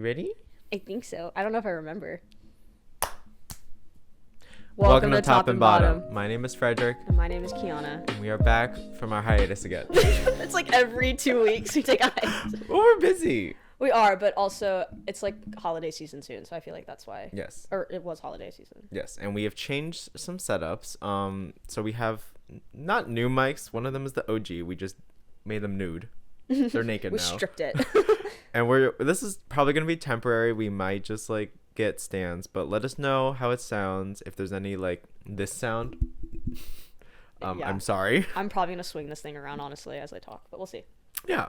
You ready? I think so. I don't know if I remember. Welcome to Top and Bottom. My name is Frederic. And my name is Kiana. And we are back from our hiatus again. It's like every 2 weeks we take a hiatus. Well, we're busy. We are, but also it's like holiday season soon, so I feel like that's why. Yes. Or it was holiday season. Yes, and we have changed some setups. So we have not new mics. One of them is the OG. We just made them nude. They're naked We now. stripped it. And this is probably gonna be temporary. We might just like get stands, but let us know how it sounds. If there's any like this sound, Yeah. I'm sorry. I'm probably gonna swing this thing around honestly as I talk, but we'll see. Yeah.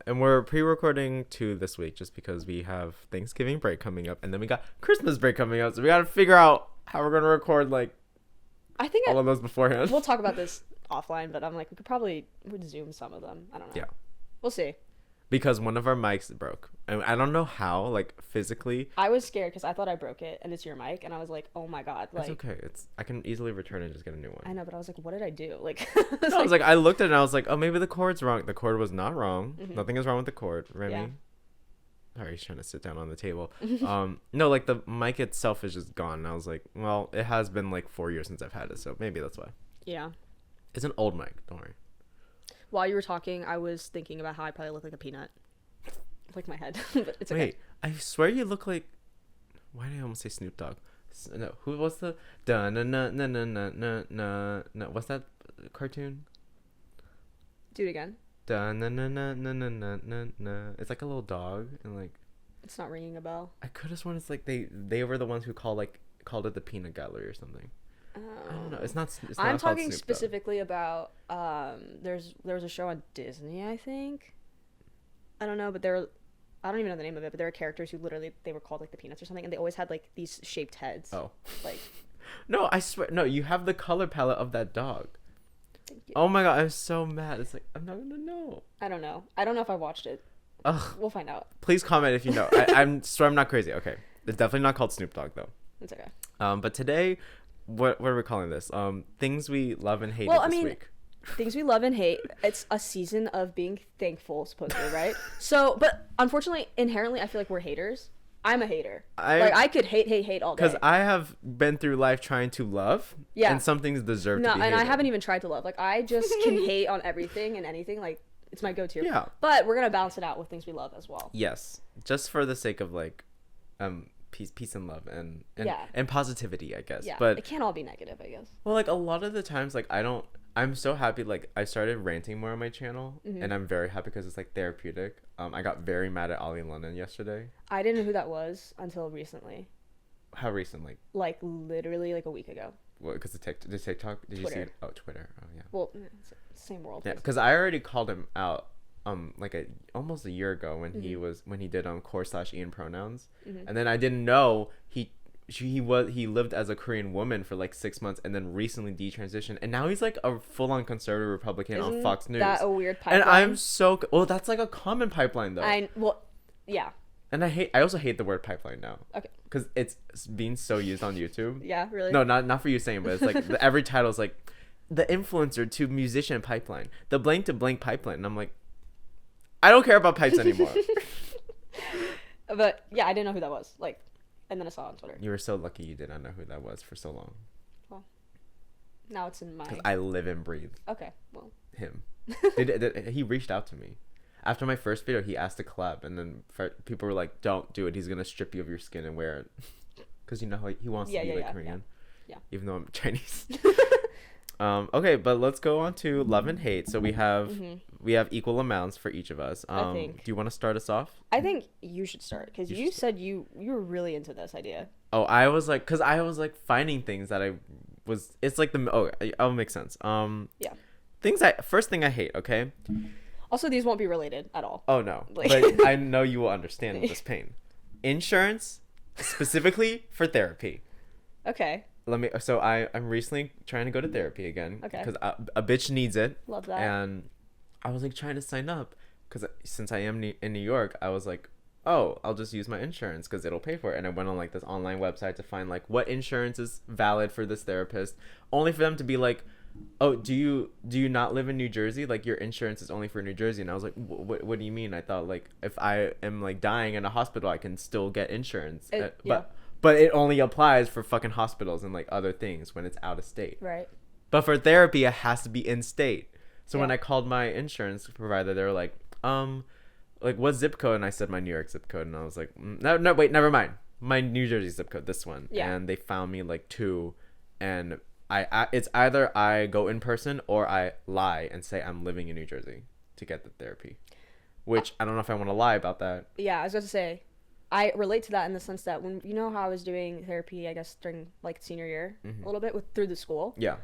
And we're pre-recording 2 this week just because we have Thanksgiving break coming up, and then we got Christmas break coming up. So we gotta figure out how we're gonna record like I think all of those beforehand. we'll talk about this offline, but I'm like we'd Zoom some of them. I don't know. Yeah. We'll see. Because one of our mics broke, and I don't know how, like physically. I was scared because I thought I broke it, and it's your mic, and I was like, "Oh my god!" Like, It's okay. I can easily return and just get a new one. I know, but I was like, "What did I do?" Like, I was like, I looked at it and I was like, oh, maybe the cord's wrong. The cord was not wrong. Mhm. Nothing is wrong with the cord. Remy. Yeah. Sorry, he's trying to sit down on the table. No, like the mic itself is just gone. And I was like, well, it has been like 4 years since I've had it, so maybe that's why. yeah. It's an old mic. Don't worry. While you were talking, I was thinking about how I probably look like a peanut. Like my head, but it's okay. Wait, I swear you look like. Why did I almost say Snoop Dogg? No, who was the da na na na na na na na na? What's that cartoon? Do it again. Da na na na na na na na na. It's like a little dog, and like It's not ringing a bell. I could have sworn it's like they were the ones who called it the peanut gallery or something. I don't know. It's not. It's not I'm called talking Snoop, specifically about there was a show on Disney, I think. I don't know, but I don't even know the name of it, but there were characters who literally they were called like the Peanuts or something, and they always had like these shaped heads. Oh. Like. No, I swear. No, you have the color palette of that dog. Thank you. Oh my god, I'm so mad. It's like I'm not gonna know. I don't know. I don't know if I watched it. Ugh. We'll find out. Please comment if you know. I'm swear I'm not crazy. Okay, it's definitely not called Snoop Dogg though. It's okay. But today, what are we calling this? Things we love and hate this week. Things we love and hate. It's a season of being thankful, supposedly, right? So, but unfortunately, inherently, I feel like we're haters. I'm a hater. I could hate all day. Because I have been through life trying to love. Yeah. And some things deserve to be hated. And I haven't even tried to love. Like, I just can hate on everything and anything. Like, it's my go-to. Yeah. But we're gonna balance it out with things we love as well. Yes, just for the sake of like, peace and love and positivity, I guess. Yeah. But it can't all be negative, I guess. Well, like a lot of the times, like I'm so happy. Like I started ranting more on my channel, and I'm very happy because it's like therapeutic. I got very mad at Ollie London yesterday. I didn't know who that was until recently. How recently? Like literally like a week ago. What? Because the TikTok? Did Twitter. you see it? Oh, Twitter. Oh, yeah. Well, it's the same world. Yeah, because I already called him out. Like almost a year ago when he did core/Ian pronouns, and then I didn't know he lived as a Korean woman for like 6 months and then recently detransitioned, and now he's like a full-on conservative Republican on Fox News. That a weird pipeline? And I'm so that's like a common pipeline though. Yeah. And I also hate the word pipeline now. Okay. Because it's being so used on YouTube. Yeah, really? No, not for you saying, but it's like every title is like the influencer to musician pipeline, the blank to blank pipeline, and I'm like, I don't care about pipes anymore. But yeah, I didn't know who that was. Like, and then I saw it on Twitter. You were so lucky you did not know who that was for so long. Well, now it's in my. Because I live and breathe. Okay, well. Him. He reached out to me. After my first video, he asked to collab, and then people were like, "Don't do it. He's gonna strip you of your skin and wear it." Because you know how he wants to be like Korean. Yeah. Even though I'm Chinese. Okay, but let's go on to love and hate. So we have equal amounts for each of us. I think. Do you want to start us off? I think you should start because you said you were really into this idea. Oh, I was like, because I was like finding things that I was. It's like it'll make sense. Yeah. First thing I hate. Okay. Also, these won't be related at all. Oh no, but I know you will understand this pain. Insurance, specifically for therapy. Okay. I'm recently trying to go to therapy again. Okay. Because a bitch needs it. Love that. And I was like trying to sign up because since I am in New York, I was like, oh, I'll just use my insurance because it'll pay for it. And I went on like this online website to find like what insurance is valid for this therapist, only for them to be like, oh, do you not live in New Jersey? Like, your insurance is only for New Jersey. And I was like, what do you mean? I thought, like, if I am, like, dying in a hospital, I can still get insurance. Yeah. But it only applies for fucking hospitals and, like, other things when it's out of state. Right. But for therapy, it has to be in state. So Yeah. when I called my insurance provider, they were like, what zip code? And I said my New York zip code. And I was like, no, wait, never mind. My New Jersey zip code, this one. Yeah. And they found me, like, 2. And it's either I go in person or I lie and say I'm living in New Jersey to get the therapy. Which I don't know if I want to lie about that. Yeah, I was going to say, I relate to that in the sense that when, you know how I was doing therapy, I guess, during, like, senior year a little bit through the school. Yeah.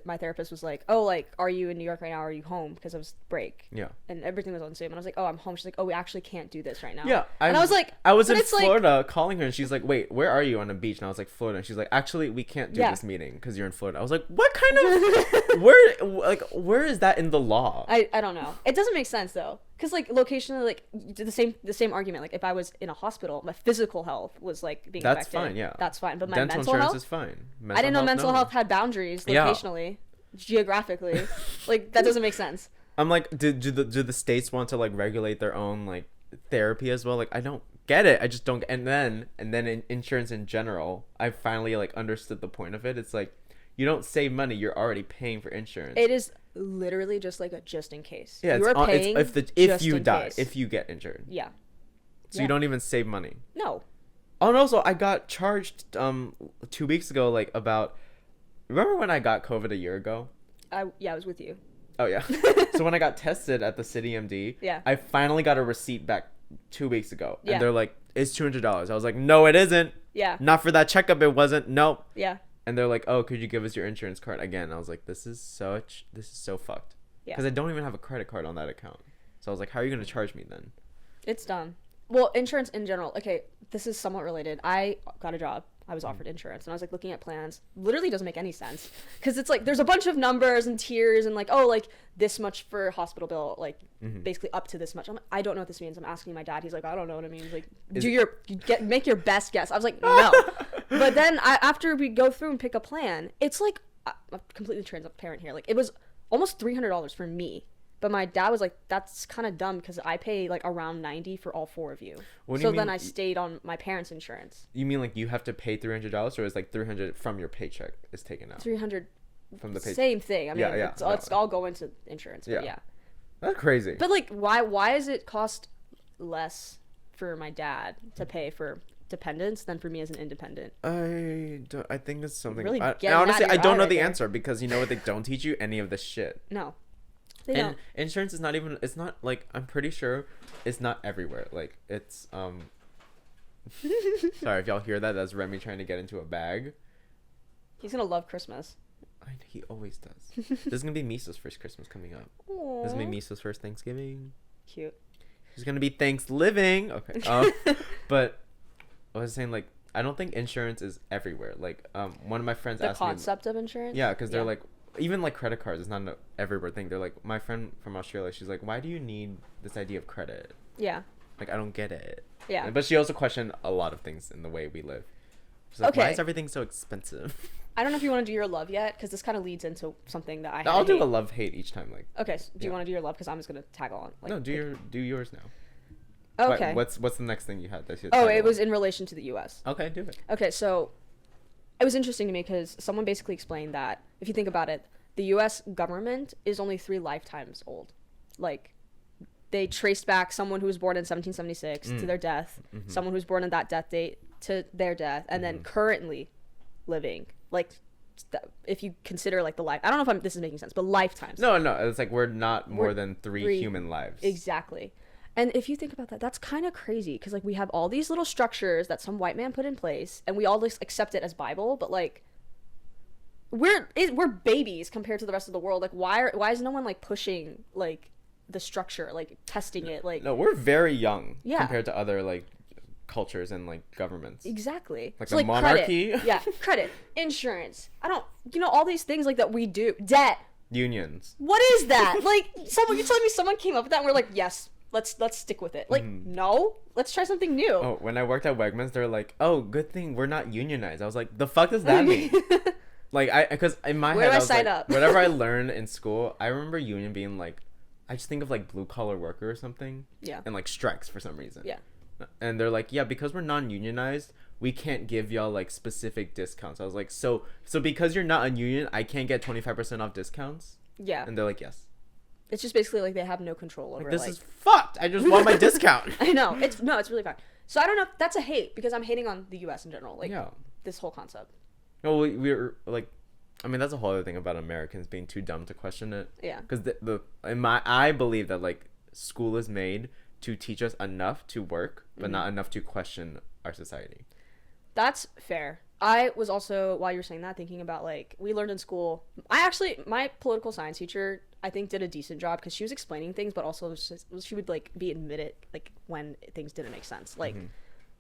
My therapist was like, oh, like, are you in New York right now, or are you home, because it was break. Yeah. And everything was on Zoom, and I was like, oh, I'm home. She's like, oh, we actually can't do this right now. Yeah. And I was like, I was in it's Florida calling her, and she's like, wait, where are you? On a beach? And I was like, Florida. And she's like, actually, we can't do this meeting because you're in Florida. I was like, what kind of where is that in the law? I don't know. It doesn't make sense though, because like locationally, like the same argument. Like if I was in a hospital, my physical health was like being That's affected. fine. Yeah. That's fine. But my dental mental insurance health is fine. I didn't know mental health had boundaries locationally, geographically. Like that doesn't make sense. I'm like, do the states want to like regulate their own like therapy as well? Like I don't get it. I just don't. And then in insurance in general, I finally like understood the point of it. It's like you don't save money. You're already paying for insurance. It is literally just like a just in case. Yeah, you are paying if you die, if you get injured. Yeah. So you don't even save money. No. Oh, and also I got charged 2 weeks ago like about. Remember when I got COVID a year ago? I was with you. Oh yeah. So when I got tested at the City MD, yeah, I finally got a receipt back 2 weeks ago, and yeah, they're like, "It's $200." I was like, "No, it isn't." Yeah. Not for that checkup. It wasn't. Nope. Yeah. And they're like, "Oh, could you give us your insurance card again?" I was like, this is so fucked. Yeah. Because I don't even have a credit card on that account. So I was like, how are you gonna charge me then? It's dumb. Well, insurance in general. Okay, this is somewhat related. I got a job. I was offered insurance, and I was like looking at plans. Literally doesn't make any sense, because it's like there's a bunch of numbers and tiers and like, oh, like this much for hospital bill, like basically up to this much. I don't know what this means. I'm asking my dad. He's like, I don't know what it means. Like, make your best guess. I was like, no. But then after we go through and pick a plan, it's like I'm completely transparent here. Like it was almost $300 for me. But my dad was like, that's kind of dumb because I pay like around $90 for all 4 of you. So then I stayed on my parents' insurance. You mean like you have to pay $300, or is like $300 from your paycheck is taken out? $300 from the paycheck. Same thing. I mean, yeah, it's all go into insurance. But yeah. That's crazy. But like, why does it cost less for my dad to pay for dependents than for me as an independent? I think it's something. Really honestly, I don't know the answer, because you know what, they don't teach you any of this shit. No. And insurance is not even, it's not like, I'm pretty sure it's not everywhere. Like it's sorry if y'all hear that, that's Remy trying to get into a bag. He's gonna love Christmas. He always does. There's gonna be Misa's first Christmas coming up. Aww. There's gonna be Misa's first Thanksgiving. Cute. There's gonna be Thanksgiving. Okay. But I was saying, like, I don't think insurance is everywhere. Like one of my friends asked me the concept of insurance. Yeah, because they're like, even like credit cards is not an everywhere thing. They're like, my friend from Australia, she's like, why do you need this idea of credit? Yeah. Like, I don't get it. Yeah. But she also questioned a lot of things in the way we live. She's like, why is everything so expensive? I don't know if you want to do your love yet, because this kind of leads into something that I'll do a love hate each time. Like. Okay. So do you want to do your love? Because I'm just gonna tag on. Like, no, do yours now. Okay. What's the next thing you had? It was in relation to the U.S. Okay, do it. Okay, so it was interesting to me because someone basically explained that if you think about it, the U.S. government is only 3 lifetimes old. Like, they traced back someone who was born in 1776 to their death, someone who was born on that death date to their death, and then currently living. Like, if you consider, like, the life... I don't know if this is making sense, but lifetimes. No, it's like we're not more than 3 human lives. Exactly. And if you think about that, that's kind of crazy because, like, we have all these little structures that some white man put in place, and we all just accept it as Bible, but, like... We're babies compared to the rest of the world. Like, why is no one like pushing like the structure, like testing it? Like, no, we're very young compared to other like cultures and like governments. Exactly. Like, so, the monarchy. Credit, insurance. All these things like that we do. Debt. Unions. What is that? Like, you're telling me someone came up with that and we're like, yes, let's stick with it. Like, no, let's try something new. Oh, when I worked at Wegmans, they're like, oh, good thing we're not unionized. I was like, the fuck does that mean? Like because in my Where head do I I was sign like, up? whatever I learned in school, I remember union being like, I just think of like blue collar worker or something. Yeah. And like strikes for some reason. Yeah. And they're like, yeah, because we're non-unionized, we can't give y'all like specific discounts. I was like, so because you're not a union, I can't get 25% off discounts. Yeah. And they're like, yes. It's just basically like they have no control over Like, this is fucked. I just want my discount. I know. It's really fun. So I don't know if that's a hate because I'm hating on the US in general. Like Yeah. this whole concept. No, we're like, I mean, that's a whole other thing about Americans being too dumb to question it. Yeah. Because I believe that like school is made to teach us enough to work, but not enough to question our society. That's fair. I was also, while you were saying that, thinking about like we learned in school. My political science teacher, I think, did a decent job because she was explaining things, but also she would like be admitted like when things didn't make sense. Like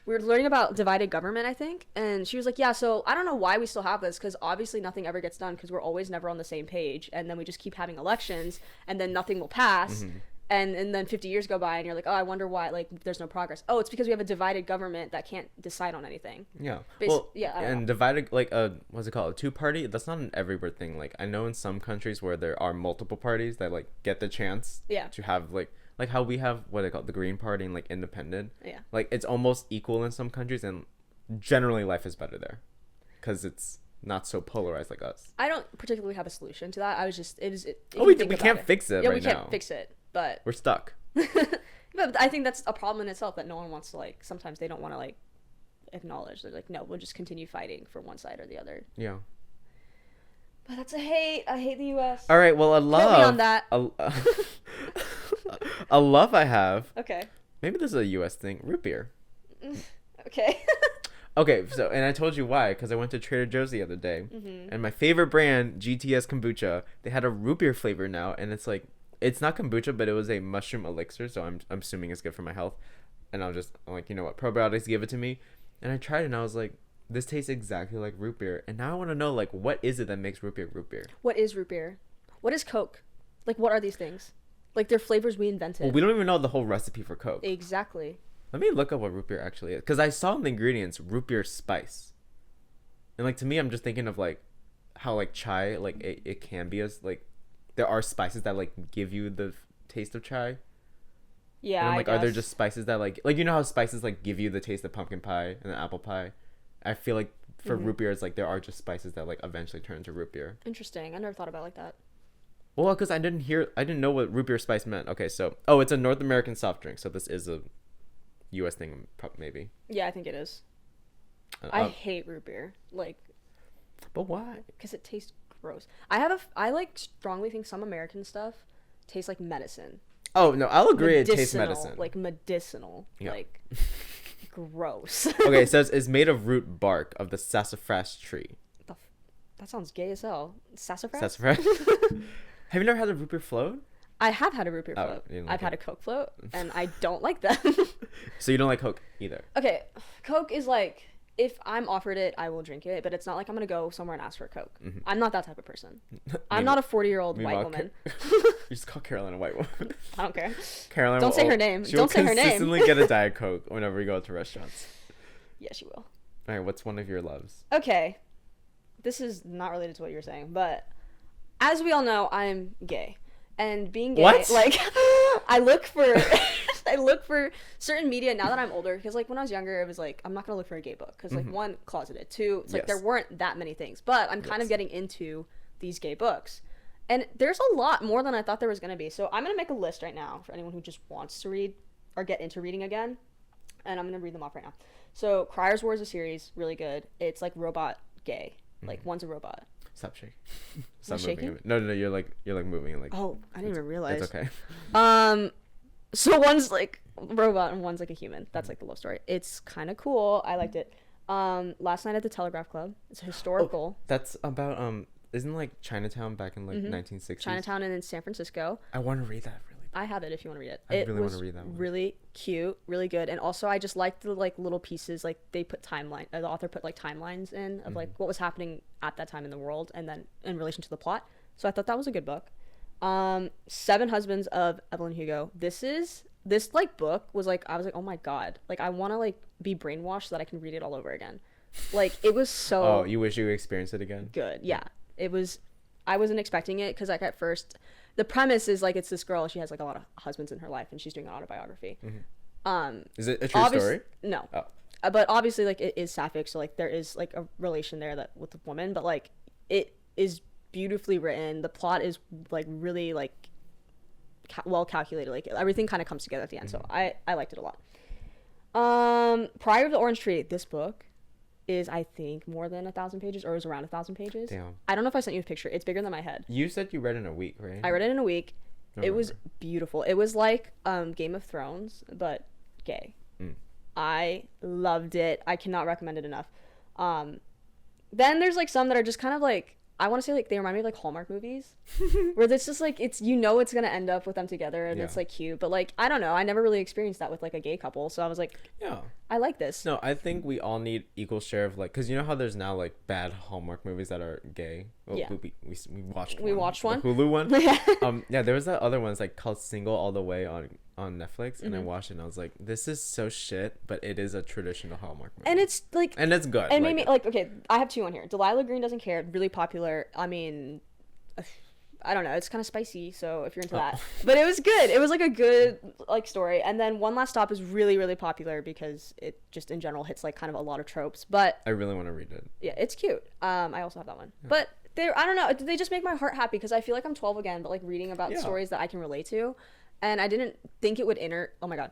we were learning about divided government, I think, and she was like, yeah, so I don't know why we still have this because obviously nothing ever gets done because we're always never on the same page, and then we just keep having elections, and then nothing will pass. And then 50 years go by and you're like, oh, I wonder why like there's no progress. Oh, it's because we have a divided government that can't decide on anything. Yeah. Yeah. And divided like what's it called? A two-party? That's not an everywhere thing. Like I know in some countries where there are multiple parties that like get the chance to have like how we have what they call the Green Party and like independent. Yeah. Like it's almost equal in some countries, and generally life is better there because it's not so polarized like us. I don't particularly have a solution to that. I was just we can't fix it right now. We can't fix it, but we're stuck. But I think that's a problem in itself that no one wants to like. Sometimes they don't want to like acknowledge. They're like, no, we'll just continue fighting for one side or the other. Yeah. But that's a hate. I hate the U.S. All right. Well, a love. Me on that. A love I have. Okay. Maybe this is a U.S. thing. Root beer. Okay. Okay, so, and I told you why, because I went to Trader Joe's the other day, and my favorite brand, GTS Kombucha, they had a root beer flavor now, and it's like, it's not kombucha, but it was a mushroom elixir, so I'm assuming it's good for my health, and I'm like, you know what, probiotics, give it to me, and I tried it, and I was like, this tastes exactly like root beer, and now I want to know, like, what is it that makes root beer root beer? What is root beer? What is Coke? Like, what are these things? Like, they're flavors we invented. Well, we don't even know the whole recipe for Coke. Exactly. Let me look up what root beer actually is. Because I saw in the ingredients root beer spice. And like to me, I'm just thinking of like how like chai, like it can be as like there are spices that like give you the taste of chai. Yeah. And I'm like, are there guess. just spices that like you know how spices like give you the taste of pumpkin pie and apple pie? I feel like for root beer, it's like there are just spices that like eventually turn into root beer. Interesting. I never thought about it like that. Well, because I didn't know what root beer spice meant. Okay, so it's a North American soft drink, so this is a U.S. thing, maybe. Yeah, I think it is. I hate root beer, like. But why? Because it tastes gross. I like strongly think some American stuff tastes like medicine. Oh no, I'll agree. It tastes medicine. Like medicinal. Yeah. Like gross. Okay, it says it's made of root bark of the sassafras tree. That sounds gay as hell. Sassafras. Sassafras. Have you never had a root beer float? I have had a root beer float. I've had a Coke float, and I don't like them. So you don't like Coke either? Okay, Coke is like, if I'm offered it, I will drink it, but it's not like I'm going to go somewhere and ask for a Coke. I'm not that type of person. I'm not a 40-year-old white woman. You just call Caroline a white woman. I don't care. Caroline don't say her name. She will don't say her name. consistently get a Diet Coke whenever we go to restaurants. Yeah, she will. All right, what's one of your loves? Okay. This is not related to what you were saying, but as we all know, I'm gay. And being gay, like, I look for certain media now that I'm older, because like when I was younger, it was like, I'm not gonna look for a gay book because like one, closeted, two, it's like there weren't that many things, but I'm kind of getting into these gay books, and there's a lot more than I thought there was gonna be. So I'm gonna make a list right now for anyone who just wants to read or get into reading again, and I'm gonna read them off right now. So Cryer's War is a series, really good. It's like robot gay, like one's a robot. Stop shaking. Stop moving. No, you're like moving like. Oh, I didn't even realize. It's okay. So one's like a robot and one's like a human. That's like the love story. It's kind of cool. I liked it. Last Night at the Telegraph Club. It's historical. Oh, that's about isn't like Chinatown back in like 1960s? Chinatown and in San Francisco. I want to read that really. I have it if you want to read it. I really want to read that one. Really cute, really good, and also I just liked the like little pieces. Like they put the author put like timelines in of like what was happening at that time in the world, and then in relation to the plot. So I thought that was a good book. Seven Husbands of Evelyn Hugo. This like book was like, I was like, oh my god, like I want to like be brainwashed so that I can read it all over again. Like, it was so Oh, you wish you experienced it again? good. Yeah. It was, I wasn't expecting it because, like, at first, the premise is, like, it's this girl, she has, like, a lot of husbands in her life, and she's doing an autobiography. Is it a true story? No. Oh. But obviously, like, it is sapphic, so, like, there is, like, a relation there that with the woman, but, like, it is beautifully written. The plot is, like, really, like, well calculated. Like, everything kind of comes together at the end, so I liked it a lot. Prior to the Orange Tree, this book is, I think, more than 1,000 pages, or is around 1,000 pages. Damn. I don't know if I sent you a picture. It's bigger than my head. You said you read in a week, right? I read it in a week. It was beautiful. It was like Game of Thrones, but gay. I loved it. I cannot recommend it enough. Then there's like some that are just kind of like, I want to say, like, they remind me of like Hallmark movies where it's just like, it's, you know, it's gonna end up with them together and it's like cute, but like, I don't know, I never really experienced that with like a gay couple, so I was like, yeah, I like this. No, I think we all need equal share of, like, because you know how there's now like bad Hallmark movies that are gay. Well, yeah, we watched one. The Hulu one. Yeah, there was that other one, it's like called Single All the Way on Netflix, and I watched it and I was like, this is so shit, but it is a traditional Hallmark movie, and it's like, and it's good. And maybe like, okay, I have two on here. Delilah Green Doesn't Care, really popular. I mean, I don't know, it's kind of spicy, so if you're into that, but it was good. It was like a good like story. And then One Last Stop is really, really popular because it just in general hits like kind of a lot of tropes, but I really want to read it. Yeah, it's cute. I also have that one, but I don't know, they just make my heart happy because I feel like I'm 12 again, but like reading about stories that I can relate to. And I didn't think it would oh my god,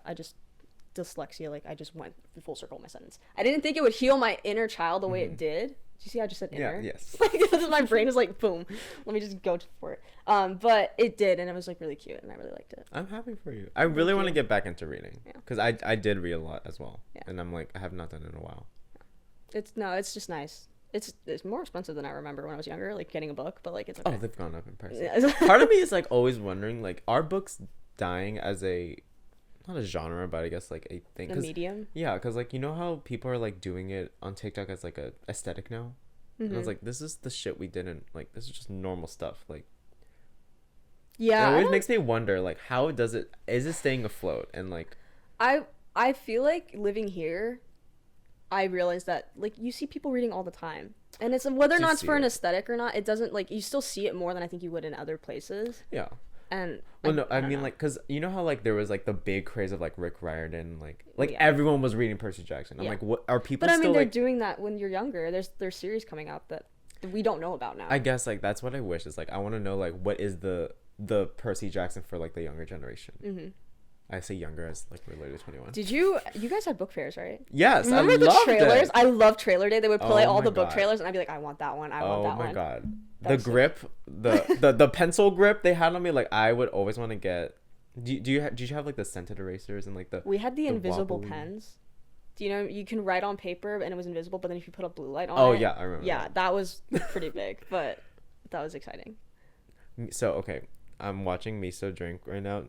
dyslexia, like I just went full circle in my sentence. I didn't think it would heal my inner child the way it did. Did you see how I just said inner? Yeah, yes. Like, my brain is like, boom, let me just go for it. But it did, and it was like really cute, and I really liked it. I'm happy for you. I really want to get back into reading because I did read a lot as well, and I'm like, I have not done it in a while. It's just nice. It's more expensive than I remember when I was younger, like getting a book, but like it's okay. Oh, they've gone up in price. Yeah. Part of me is like always wondering, like, are books dying as a, not a genre, but I guess like a thing, a medium? Yeah, because like, you know how people are like doing it on TikTok as like a aesthetic now, and I was like, this is the shit we didn't like, this is just normal stuff. Like, yeah, it always makes me wonder, like, how is it staying afloat? And like, I feel like living here, I realized that like you see people reading all the time, and it's whether or not it's for an aesthetic or not, it doesn't, like, you still see it more than I think you would in other places. Yeah. And well, no, I mean, like, because you know how like there was like the big craze of like Rick Riordan, like everyone was reading Percy Jackson. I'm like, what are people? But I mean, still, they're like, doing that when you're younger. There's series coming out that we don't know about now. I guess like that's what I wish is like I want to know like what is the Percy Jackson for like the younger generation. I say younger as like we're literally 21. Did you guys had book fairs, right? Yes, remember the trailers? It. I love trailer day. They would play all the book trailers, and I'd be like, I want that one. I want that one. Oh my god. The grip, the pencil grip they had on me, like I would always want to get. Did you have like the scented erasers and like the? We had the invisible wobbly pens. Do you know you can write on paper and it was invisible, but then if you put a blue light on it. Oh yeah, I remember. Yeah, that was pretty big, but that was exciting. So okay, I'm watching Miso drink right now.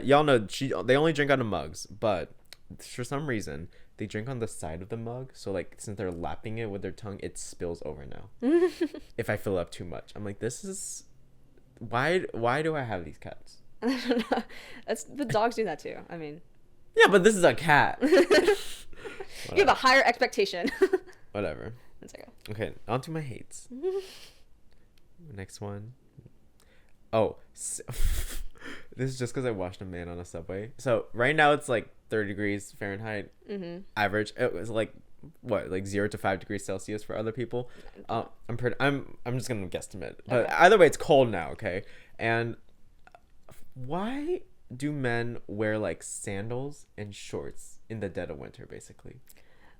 Y'all know they only drink out of mugs, but for some reason they drink on the side of the mug. So like since they're lapping it with their tongue, it spills over now. If I fill up too much, I'm like, this is why do I have these cats? I don't know. The dogs do that too. I mean, yeah, but this is a cat. You have a higher expectation. Whatever. That's okay. Okay, on to my hates. Next one. Oh. This is just because I watched a man on a subway. So right now it's like 30 degrees Fahrenheit average. It was like what, like 0 to 5 degrees Celsius for other people. I'm just gonna guesstimate, but either way, it's cold now. Okay, and why do men wear like sandals and shorts in the dead of winter, basically?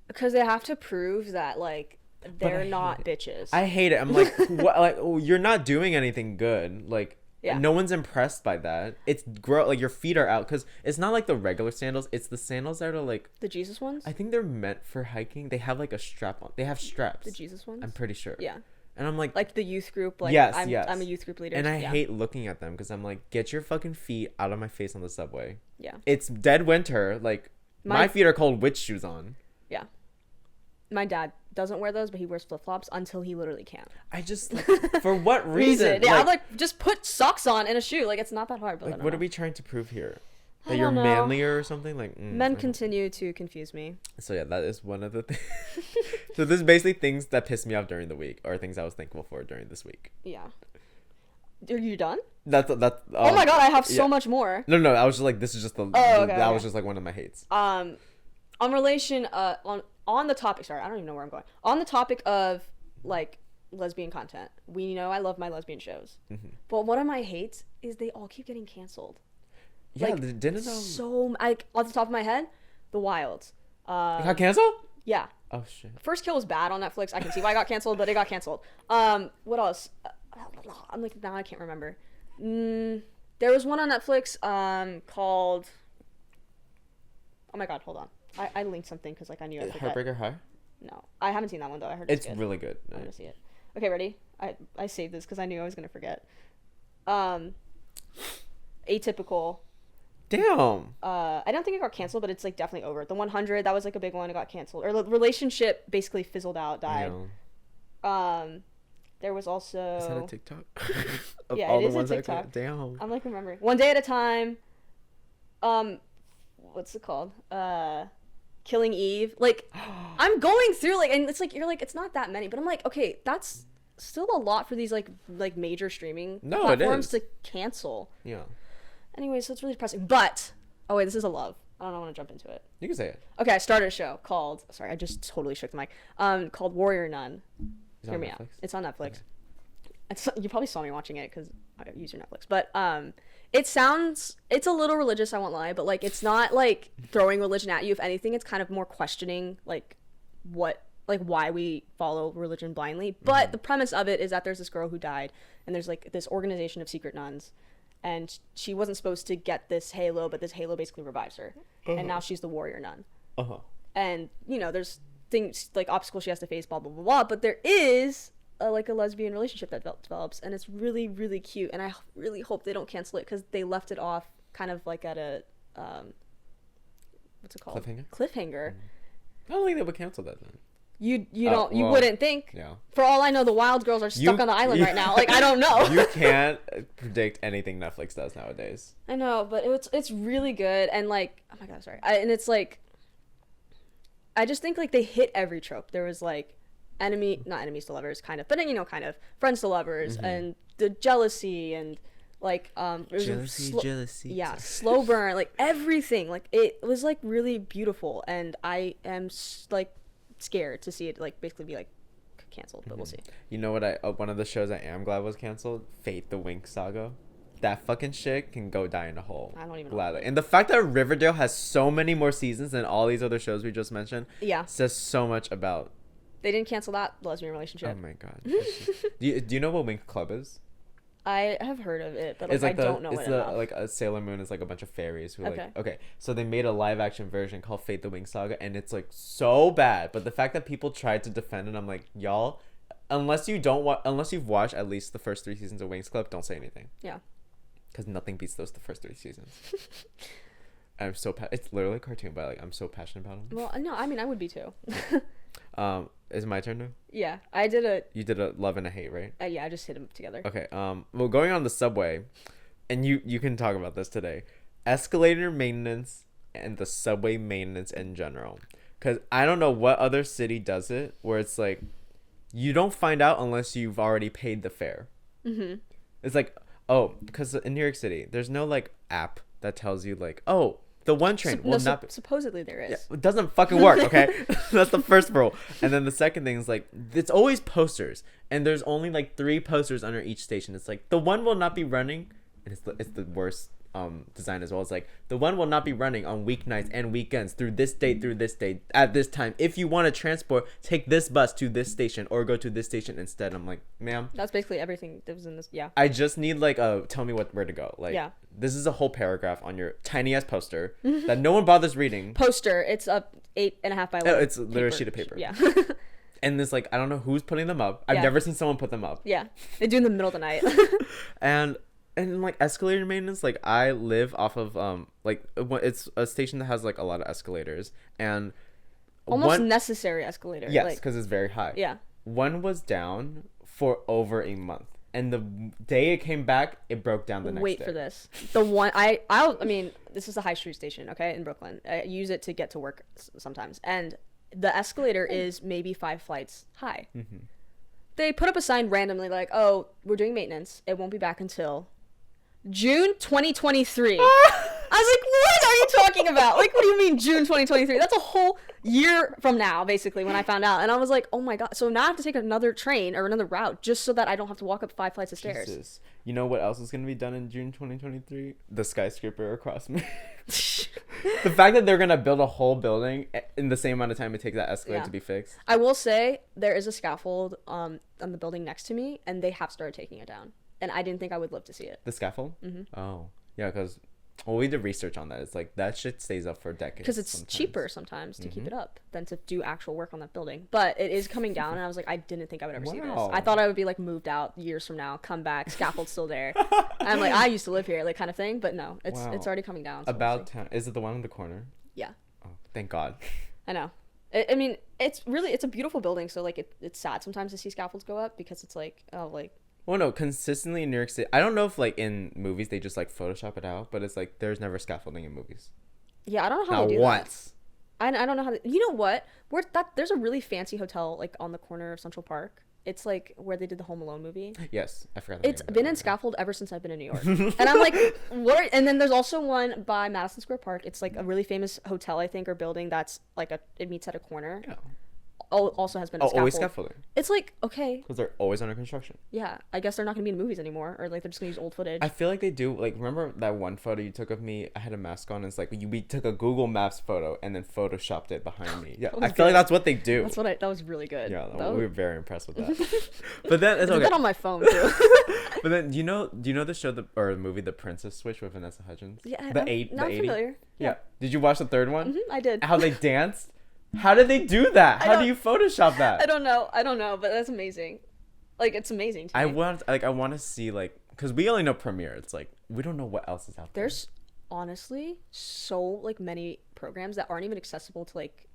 Because they have to prove that like they're not bitches. I hate it. I'm like, what? Like, oh, you're not doing anything good. Like. Yeah. No one's impressed by that. It's like your feet are out because it's not like the regular sandals. It's the sandals that are like the Jesus ones. I think they're meant for hiking. They have like a strap on. They have straps. The Jesus ones. I'm pretty sure. Yeah. And I'm like the youth group. Like yes, I'm a youth group leader. And I hate looking at them because I'm like, get your fucking feet out of my face on the subway. Yeah. It's dead winter. Like my feet are cold with shoes on. Yeah. My dad doesn't wear those, but he wears flip-flops until he literally can't. I just like, for what reason? Yeah, I'm like, just put socks on and a shoe. Like, it's not that hard. But like, what are we trying to prove here? That you're manlier or something? Like men continue to confuse me. So yeah, that is one of the things. So this is basically things that pissed me off during the week, or things I was thankful for during this week. Yeah. Are you done? That's oh my god, I have so much more. No, I was just like, this is just the that was just like one of my hates. On relation on the topic, sorry, I don't even know where I'm going. On the topic of like lesbian content, we know I love my lesbian shows, but one of my hates is they all keep getting canceled. Yeah, like, didn't so like off the top of my head, The Wilds. It got canceled? Yeah. Oh shit. First Kill was bad on Netflix. I can see why it got canceled, but it got canceled. What else? I'm like, now I can't remember. There was one on Netflix called, oh my god, hold on, I linked something because like I knew I'd forget. Heartbreaker High? No, I haven't seen that one though. I heard it's good. Really good. I'm gonna see it. Okay, ready? I saved this because I knew I was gonna forget. Atypical. Damn. I don't think it got canceled, but it's like definitely over. The 100, that was like a big one. It got canceled, or the relationship basically fizzled out, died. There was also. Is that a TikTok? Yeah, it is a TikTok. Damn. I'm like remembering. One Day at a Time. What's it called? Killing Eve. Like, I'm going through like, and it's like you're like it's not that many, but I'm like, okay, that's still a lot for these like major streaming platforms to cancel. Yeah. Anyway, so it's really depressing. But oh wait, this is a love. I don't want to jump into it. You can say it. Okay, I started a show called. Sorry, I just totally shook the mic. Called Warrior Nun. Hear me out. It's on Netflix. Okay. You probably saw me watching it because I use your Netflix. But it's a little religious, I won't lie, but like it's not like throwing religion at you. If anything, it's kind of more questioning like why we follow religion blindly. But the premise of it is that there's this girl who died, and there's like this organization of secret nuns, and she wasn't supposed to get this halo, but this halo basically revives her, and now she's the warrior nun. And you know, there's things like obstacles she has to face, blah blah blah blah, but there is a lesbian relationship that develops, and it's really really cute, and I really hope they don't cancel it because they left it off kind of like at a what's it called, cliffhanger. I don't think they would cancel that then. You wouldn't think. Yeah. For all I know, the Wild Girls are stuck on the island right now. Like, I don't know. You can't predict anything Netflix does nowadays. I know, but it's really good, and like, oh my god, sorry. And it's like, I just think like they hit every trope. There was like not enemies to lovers, kind of, but you know, kind of friends to lovers, and the jealousy, and like jealousy. Yeah, slow burn, like everything. Like it was like really beautiful, and I am like scared to see it like basically be like canceled, but we'll see. You know what? One of the shows I am glad was canceled, Fate the Winx Saga. That fucking shit can go die in a hole. I don't even know. And the fact that Riverdale has so many more seasons than all these other shows we just mentioned, says so much about. They didn't cancel that lesbian relationship. Oh my god. do you know what Winx Club is? I have heard of it, but like, I don't know it enough. Like a Sailor Moon is like a bunch of fairies who okay. So they made a live action version called Fate the Winx Saga, and it's like so bad. But the fact that people tried to defend it, I'm like, y'all, unless you've watched at least the first 3 seasons of Winx Club, don't say anything. Yeah. Because nothing beats the first 3 seasons. I'm so it's literally a cartoon, but like I'm so passionate about them. Well, no, I mean I would be too. Is it my turn now? Yeah, I did You did a love and a hate, right? Yeah, I just hit them together. Okay. Well, going on the subway, and you can talk about this today. Escalator maintenance and the subway maintenance in general, because I don't know what other city does it where it's like you don't find out unless you've already paid the fare. It's like, oh, because in New York City there's no like app that tells you like, oh, the one train will not be... Supposedly there is. Yeah, it doesn't fucking work, okay? That's the first rule. And then the second thing is like, it's always posters, and there's only like 3 posters under each station. It's like the one will not be running, and it's the worst design as well. It's like the one will not be running on weeknights and weekends through this date at this time. If you want to transport, take this bus to this station or go to this station instead. I'm like, ma'am, that's basically everything that was in this. Yeah, I just need like tell me where to go. Like, yeah, this is a whole paragraph on your tiny ass poster that no one bothers reading. Poster, it's up 8.5 by 11. It's literally a sheet of paper. Yeah. And this like I don't know who's putting them up. I've never seen someone put them up. Yeah, they do in the middle of the night. And like escalator maintenance, like I live off of it's a station that has like a lot of escalators, and almost necessary escalator. Yes, because it's very high. Yeah. One was down for over a month, and the day it came back, it broke down the next day. Wait for this. The one I mean, this is the high street station, okay, in Brooklyn. I use it to get to work sometimes, and the escalator is maybe 5 flights high. Mm-hmm. They put up a sign randomly like, "Oh, we're doing maintenance. It won't be back until June 2023." I was like, what are you talking about? Like, what do you mean June 2023? That's a whole year from now, basically, when I found out. And I was like, oh my God. So now I have to take another train or another route just so that I don't have to walk up 5 flights of stairs. Jesus. You know what else is going to be done in June 2023? The skyscraper across me. The fact that they're going to build a whole building in the same amount of time it takes that escalator to be fixed. I will say there is a scaffold on the building next to me, and they have started taking it down. And I didn't think I would live to see it. The scaffold? Mm-hmm. Oh. Yeah, because... Well, we did research on that. It's like that shit stays up for decades. Because it's cheaper sometimes to keep it up than to do actual work on that building. But it is coming down, and I was like, I didn't think I would ever see this. I thought I would be like moved out years from now, come back, scaffold's still there. And I'm like, I used to live here, like kind of thing. But no, it's already coming down. So About town. Is it the one in the corner? Yeah. Oh, thank God. I know. I mean, it's a beautiful building. So like it's sad sometimes to see scaffolds go up because it's like, oh, like. Well, no, consistently in New York City. I don't know if like in movies they just like Photoshop it out, but it's like there's never scaffolding in movies. Yeah, I don't know how they do once. That. I don't know how to. You know what? There's a really fancy hotel like on the corner of Central Park. It's like where they did the Home Alone movie. Yes, I forgot. It's been in scaffold ever since I've been in New York, and I'm like, what? And then there's also one by Madison Square Park. It's like a really famous hotel, I think, or building that's like it meets at a corner. Yeah. Also has been a scaffold. Always scaffolding. It's like, okay. Because they're always under construction. Yeah. I guess they're not going to be in movies anymore. Or like they're just going to use old footage. I feel like they do. Like, remember that one photo you took of me? I had a mask on. And it's like, we took a Google Maps photo and then photoshopped it behind me. Yeah. I feel like that's what they do. That was really good. Yeah. We were very impressed with that. But then it's okay. I did that on my phone too. But then, do you know the show or the movie The Princess Switch with Vanessa Hudgens? Yeah. The I'm 80. familiar. Yeah. Did you watch the third one? Mm-hmm, I did. How they danced? How did they do that? How do you Photoshop that? I don't know, but that's amazing. Like, it's amazing to me. I want to see, like, because we only know Premiere. It's like, we don't know what else is out there. There's honestly so, like, many programs that aren't even accessible to, like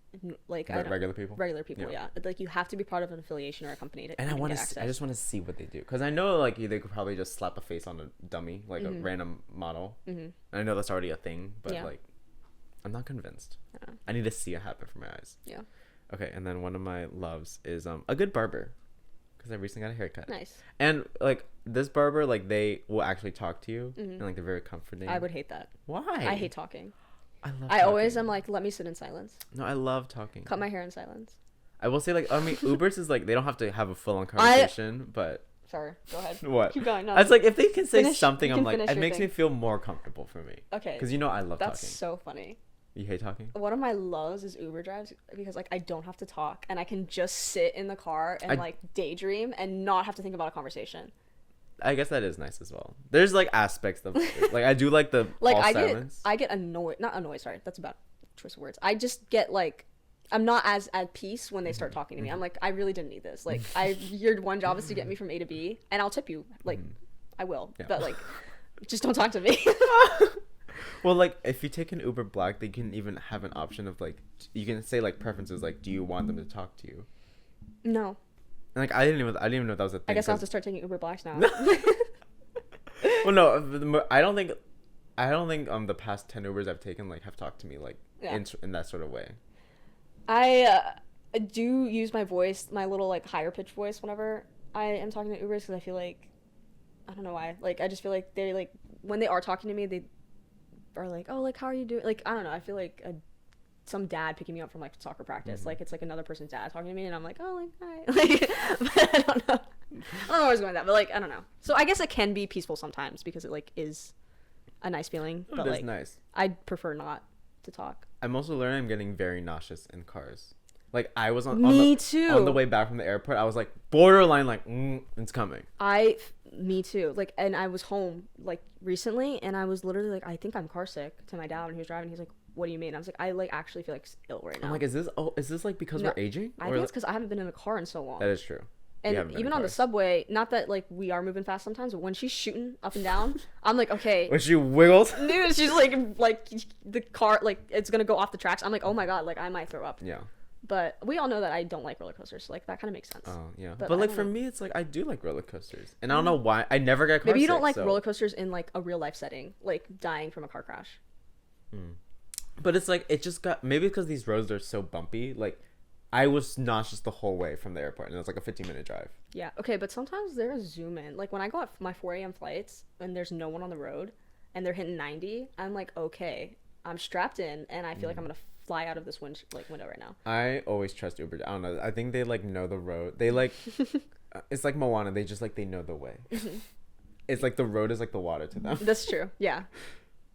regular people? Regular people, yeah. Like, you have to be part of an affiliation or a company to get access. I just want to see what they do. Because I know, like, they could probably just slap a face on a dummy, like a random model. Mm-hmm. I know that's already a thing, but, like, I'm not convinced. Yeah. I need to see it happen for my eyes. Yeah. Okay, and then one of my loves is a good barber, because I recently got a haircut. Nice. And like this barber, like they will actually talk to you, and like they're very comforting. I would hate that. Why? I hate talking. I always am like, let me sit in silence. No, I love talking. Cut my hair in silence. I will say, like, I mean, Ubers is like they don't have to have a full-on conversation, but. Sorry, go ahead. What? Keep going. No, it's like if they can say something, I'm like, it makes me feel more comfortable for me. Okay. Because I love talking. That's so funny. You hate talking? One of my loves is Uber drives because like I don't have to talk and I can just sit in the car and like daydream and not have to think about a conversation. I guess that is nice as well. There's like aspects of like I do like the like silence. I get annoyed, not annoyed, sorry, that's about choice of words. I just get like I'm not as at peace when they start talking to me. I'm like, I really didn't need this. Like your one job is to get me from A to B and I'll tip you. Like I will. Yeah. But like just don't talk to me. Well, like, if you take an Uber Black, they can even have an option of, like, you can say, like, preferences, like, do you want them to talk to you? No. And, like, I didn't even know that was a thing. I guess I'll have to start taking Uber Blacks now. Well, no, I don't think the past 10 Ubers I've taken, like, have talked to me, like, in that sort of way. I do use my voice, my little, like, higher pitched voice whenever I am talking to Ubers because I feel like, I don't know why. Like, I just feel like they, like, when they are talking to me, they are like, oh, like, how are you doing? Like, I don't know. I feel like some dad picking me up from like soccer practice. Like, it's like another person's dad talking to me, and I'm like, oh, like, hi. Like, but I don't know. I don't know where I was going with that, but like, I don't know. So I guess it can be peaceful sometimes because it like is a nice feeling, but like, nice. I'd prefer not to talk. I'm also learning I'm getting very nauseous in cars. Like, I was on the way back from the airport. I was like borderline like it's coming. Me too. Like, and I was home like recently, and I was literally like, I think I'm car sick to my dad when he was driving. He's like, what do you mean? I was like, I like actually feel like ill right now. I'm like, is this like because we're aging? I think it's because I haven't been in a car in so long. That is true. And even on the subway, not that like we are moving fast sometimes, but when she's shooting up and down, I'm like, okay. When she wiggles, dude, she's like the car, like it's gonna go off the tracks. I'm like, oh my god, like I might throw up. Yeah. But we all know that I don't like roller coasters, so like that kind of makes sense. Oh yeah, But but I like don't for know. me, it's like I do like roller coasters, and I don't know why I never get car Maybe you don't sick, like so- roller coasters in like a real life setting, like dying from a car crash. But it's like it just got maybe because these roads are so bumpy. Like I was nauseous the whole way from the airport, and it was like a 15-minute drive. Yeah, okay, but sometimes there's zoom in. Like when I go on my 4 a.m. flights and there's no one on the road and they're hitting 90, I'm like, okay, I'm strapped in and I feel like I'm gonna fly out of this window right now. I always trust Uber. I don't know. I think they like know the road. They like it's like Moana. They just like they know the way. It's like the road is like the water to them. That's true. Yeah.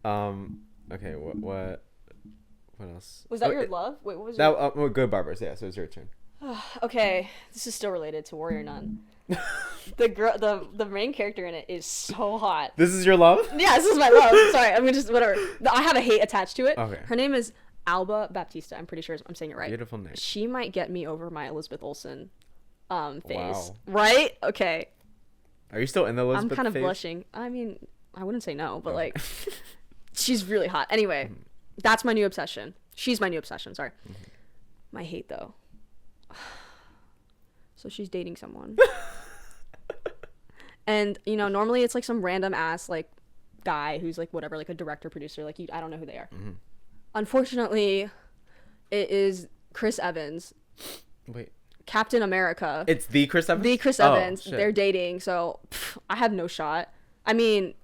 Okay. What else? Was that your love? Wait, what was that? your... Well, good Barbers. Yeah. So it's your turn. Okay, this is still related to Warrior Nun. The main character in it is so hot. This is your love? Yeah, this is my love. Sorry, I'm gonna just whatever. I have a hate attached to it. Okay. Her name is Alba Baptista. I'm pretty sure I'm saying it right. Beautiful name. She might get me over my Elizabeth Olsen phase. Wow. Right? Okay. Are you still in the Elizabeth I'm kind of phase? blushing. I mean, I wouldn't say no, but Okay. like she's really hot. Anyway, that's my new obsession. She's my new obsession, sorry. My hate though. So she's dating someone. And, you know, normally it's like some random ass like guy who's like whatever, like a director, producer, like I don't know who they are. Unfortunately, it is Chris Evans, Wait. Captain America. It's the Chris Evans? The Chris Oh, Evans. shit. They're dating, so I have no shot. I mean,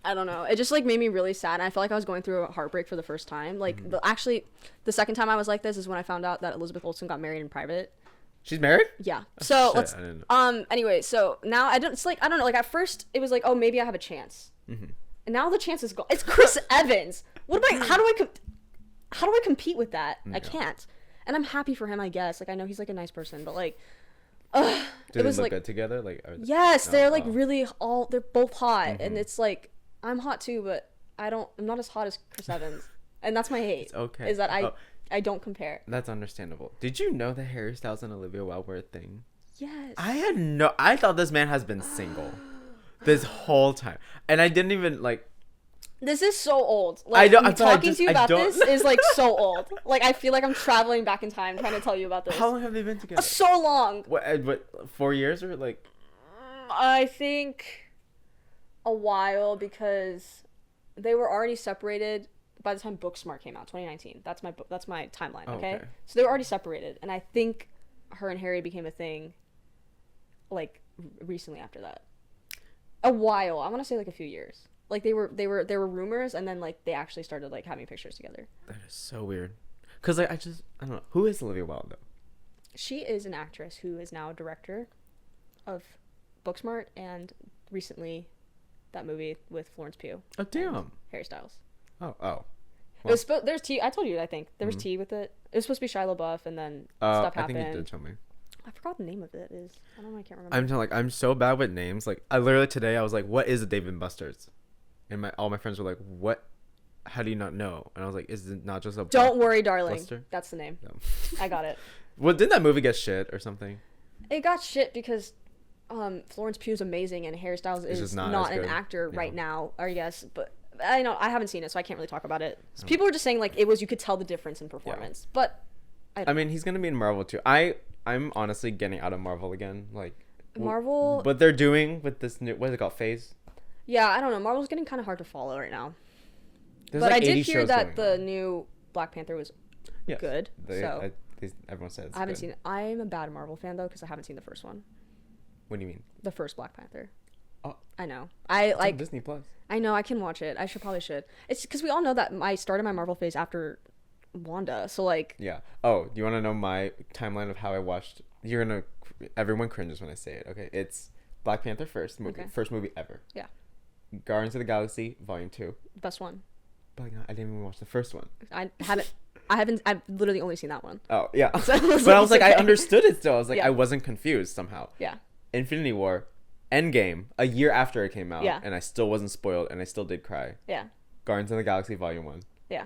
I don't know. It just like made me really sad. And I felt like I was going through a heartbreak for the first time. Like the second time I was like this is when I found out that Elizabeth Olsen got married in private. She's married? Yeah. So shit, let's I didn't know. anyway, so now I don't know, like at first it was like, oh, maybe I have a chance. And now the chance is gone. It's Chris Evans. What am I how do I compete with that? I can't. And I'm happy for him, I guess. Like I know he's like a nice person, but like Do it they was look like good together? Like yes, they're like oh. really they're both hot and it's like I'm hot too, but I'm not as hot as Chris Evans. And that's my hate. It's okay. Is that I don't compare. That's understandable. Did you know that Harry Styles and Olivia Wilde were a thing? Yes. I thought this man has been single this whole time. And I didn't even like This is so old. Like, don't- talking to you I about don't- this is like so old. Like I feel like I'm traveling back in time trying to tell you about this. how long have they been together? So long. What 4 years or like I think a while because they were already separated by the time Booksmart came out, 2019. That's my timeline, okay? Okay. So they were already separated and I think her and Harry became a thing like recently after that. A while. I want to say like a few years. Like there were rumors and then like they actually started like having pictures together. that is so weird. Cuz like I don't know. Who is Olivia Wilde though? She is an actress who is now a director of Booksmart and recently that movie with Florence Pugh. Oh damn. and Harry Styles. Oh. It was there's tea. I told you. I think there was tea with it. It was supposed to be Shia LaBeouf, and then stuff I happened. think you did tell me. I forgot the name of it is. I don't know. I can't remember. I'm telling like I'm so bad with names. Like I literally today I was like, "What is a Dave and Buster's?" And all my friends were like, "What? How do you not know?" And I was like, "Is it not just a?" Don't worry, darling. Buster? That's the name. No. I got it. Well, didn't that movie get shit or something? It got shit because Florence Pugh's amazing and Harry Styles is just not not as an good. actor Yeah. right now, I guess. But I know I haven't seen it, so I can't really talk about it. So people were just saying like you could tell the difference in performance, but I mean, he's gonna be in Marvel too. I'm honestly getting out of Marvel again. Like Marvel. what they're doing with this new what is it called Phase? Yeah, I don't know. Marvel's getting kind of hard to follow right now. There's But like I 80 did hear shows that going the on. new Black Panther was Yes. good. So Everyone says I haven't seen it. I'm a bad Marvel fan though because I haven't seen the first one. What do you mean? The first Black Panther. Oh, I know. I it's on like. Disney Plus. I know. I can watch it. I probably should. It's because we all know that I started my Marvel phase after Wanda. So like. Yeah. Oh, do you want to know my timeline of how I watched? Everyone cringes when I say it. Okay, it's Black Panther first movie ever. Yeah. Guardians of the Galaxy Volume 2. Best one. But like, I didn't even watch the first one. I've literally only seen that one. Oh yeah. So I was but I was like, like, I okay. understood it still. I was like, Yeah. I wasn't confused somehow. Yeah. Infinity War, Endgame, a year after it came out, Yeah. and I still wasn't spoiled, and I still did cry. Yeah. Guardians of the Galaxy Volume 1. Yeah.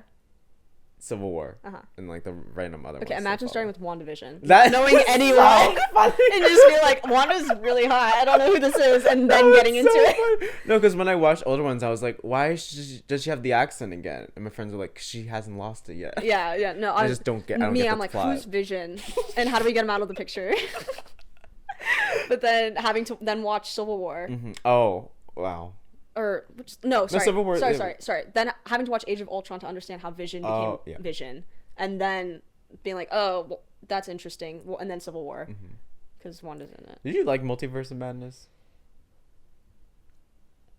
Civil War, and like the random other. Okay, imagine starting with WandaVision. That knowing anyone, and just be like, Wanda's really hot. I don't know who this is, and then getting into it. No, because when I watched older ones, I was like, why does she have the accent again? And my friends were like, she hasn't lost it yet. Yeah. No, I just don't get. I don't get the I'm like, plot. who's Vision, and how do we get him out of the picture? But then having to then watch Civil War. Oh wow. Or no, sorry, Civil War, sorry. Then having to watch Age of Ultron to understand how Vision became Vision, and then being like, oh, well, that's interesting. Well, and then Civil War, because Wanda's in it. Did you like Multiverse of Madness?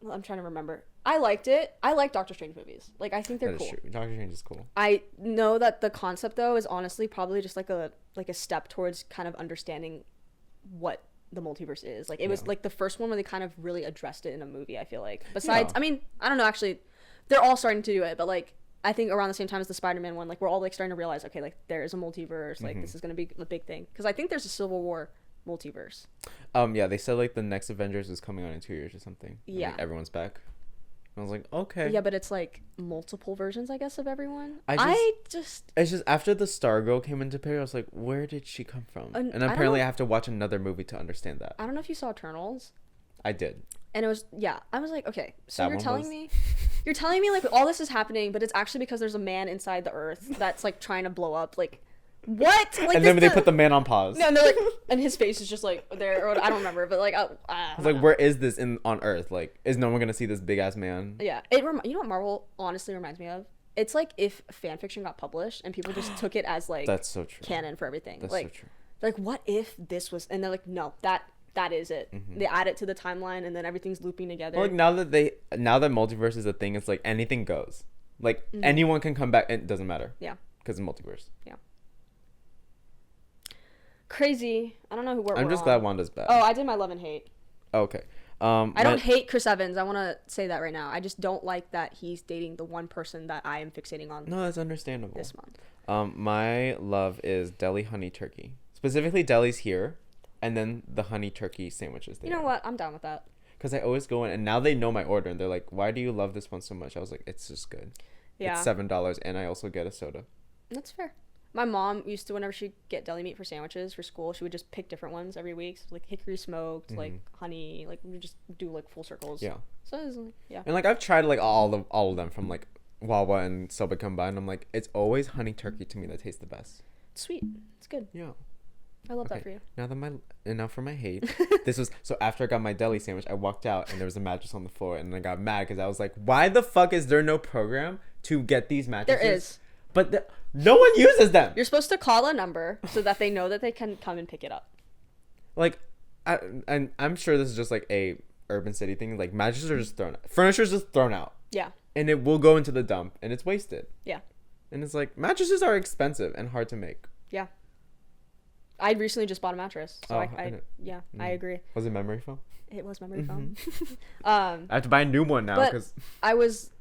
Well, I'm trying to remember. I liked it. I like Doctor Strange movies. Like, I think they're cool. True. Doctor Strange is cool. I know that the concept though is honestly probably just like a step towards kind of understanding what the multiverse is. Like, it was like the first one where they kind of really addressed it in a movie, I feel like. Besides, I mean, I don't know, actually, they're all starting to do it, but like, I think around the same time as the Spider-Man one, like, we're all like starting to realize, okay, like, there is a multiverse, like, this is going to be a big thing. Because I think there's a Civil War multiverse. Yeah, they said like the next Avengers is coming on in 2 years or something. Yeah. Like, everyone's back. I was like, okay. Yeah, but it's like multiple versions, I guess, of everyone. It's just after the Stargirl came into picture, I was like, where did she come from? And apparently I have to watch another movie to understand that. I don't know if you saw Eternals. I did. And it was, I was like, okay, so you're telling me like all this is happening, but it's actually because there's a man inside the earth that's like trying to blow up, like, what? Like, and then they put the man on pause. No, and they're like, and his face is just like there, or I don't remember, but like, I was like, where is this on Earth? Like, is no one gonna see this big ass man? Yeah, you know what Marvel honestly reminds me of? It's like if fan fiction got published and people just took it as like that's so true canon for everything. That's like, so true. Like, what if this was? And they're like, no, that is it. They add it to the timeline, and then everything's looping together. Well, like now that multiverse is a thing, it's like anything goes. Like anyone can come back, and it doesn't matter. Yeah. Because of multiverse. Yeah. Crazy. I don't know who we're I'm just glad Wanda's back. Oh, I did my love and hate. Okay. I don't hate Chris Evans. I want to say that right now. I just don't like that he's dating the one person that I am fixating on. No, that's understandable. This month. My love is Deli honey turkey. Specifically, Deli's here, and then the honey turkey sandwiches. You know what? I'm down with that. Because I always go in, and now they know my order, and they're like, "Why do you love this one so much?" I was like, "It's just good." Yeah. It's $7, and I also get a soda. That's fair. My mom used to, whenever she'd get deli meat for sandwiches for school, she would just pick different ones every week. So, like hickory smoked, like honey, like we would just do like full circles. Yeah. So it was, yeah. And like I've tried like all of them from like Wawa and Soba combined. I'm like, it's always honey turkey to me that tastes the best. It's sweet. It's good. Yeah. I love that for you. Now for my hate. This was so after I got my deli sandwich, I walked out and there was a mattress on the floor, and I got mad because I was like, why the fuck is there no program to get these mattresses? There is. But no one uses them. You're supposed to call a number so that they know that they can come and pick it up. Like, and I'm sure this is just like a urban city thing. Like, mattresses are just thrown out. Furniture is just thrown out. Yeah. And it will go into the dump, and it's wasted. Yeah. And it's like, mattresses are expensive and hard to make. Yeah. I recently just bought a mattress. So I agree. Was it memory foam? It was memory foam. I have to buy a new one now because I was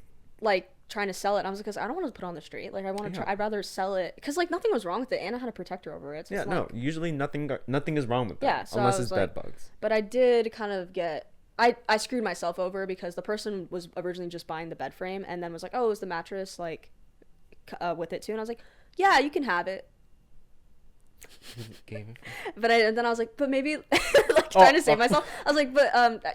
like trying to sell it. And I was like, because I don't want to put it on the street. Like, I want to try. I'd rather sell it because like nothing was wrong with it. Anna had a protector over it. So yeah, no. Usually nothing is wrong with it. Yeah, so unless it's bed bugs. But I did kind of get. I screwed myself over because the person was originally just buying the bed frame and then was like, oh, is the mattress like with it too? And I was like, yeah, you can have it. But then I was like, but maybe like trying to save myself. I was like, but